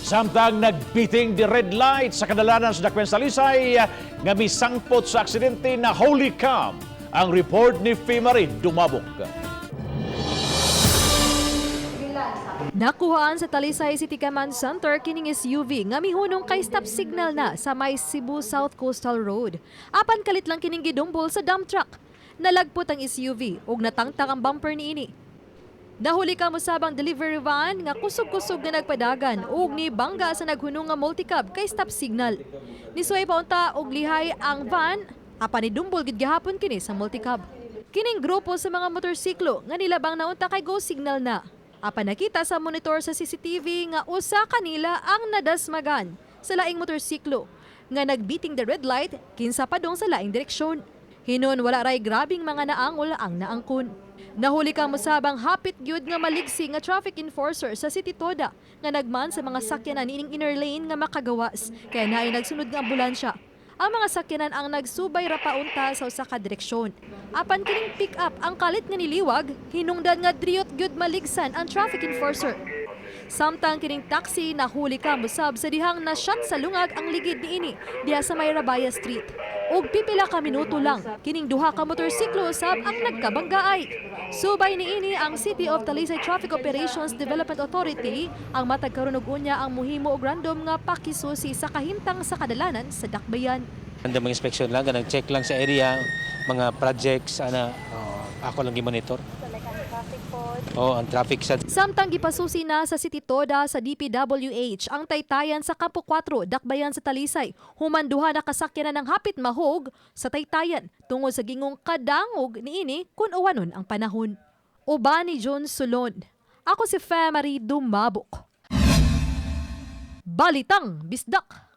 Samtang nagbiting di red light sa kadalanan sa Dakwen Salisay, nga misangpot sa aksidente na holy cam. Ang report ni Fimari Dumabok. Nakuhaan sa Talisay City Command Center kining SUV nga mihunong kay stop signal na sa may Cebu South Coastal Road. Apan kalit lang kining gidumbol sa dump truck. Nalagpot ang SUV ug natangtang ang bumper niini. Nahuli ka mo sabang delivery van nga kusog-kusog nga nagpadagan ug ni bangga sa naghunong nga multicab kay stop signal. Nisuway paunta og lihay ang van apan ni dumbol gid gihapon kini sa multicab. Kining grupo sa mga motorsiklo nga nilabang naunta kay go signal na. Apan nakita sa monitor sa CCTV nga usa kanila ang nadasmagan sa laing motorsiklo nga nagbiting the red light kinsa padong sa laing direksyon. Hinon wala ray grabing mga naangol ang naangkon. Nahuli ka mo sabang hapit gyud nga maligsi nga traffic enforcer sa City Toda nga nagman sa mga sakyanan nining inner lane nga makagawas kaya naay nagsunod nga ambulansya. Ang mga sakyanan ang nagsubay ra paunta sa usa ka direksyon. Apan kining pick up ang kalit nga niliwag, hinungdan nga driyot gyud maligsan ang traffic enforcer. Samtang kining taxi nahuli ka musab sa dihang na shot sa lungag ang ligid niini diha sa may Rabaya Street. Og pipila ka minuto lang kining duha ka motorsiklo usab ang nagkabanggaay. Subay niini ang City of Talisay Traffic Operations Development Authority ang matag karon og unya ang muhimo og random nga pakisusi sa kahimtang sa kadalanan sa Dakbayan. Anda mga inspection lang, nag-check lang sa area, mga projects, ako lang gi-monitor. Ang traffic sa... Samtang gipasusi na sa City Toda sa DPWH ang taytayan sa Kampo 4, Dakbayan sa Talisay. Humanduha na kasakyanan ng hapit mahog sa taytayan tungod sa gingong kadangog niini kun uwanon ang panahon. Uban ni John Sulon. Ako si Fimari Dumabok. Balitang Bisdak.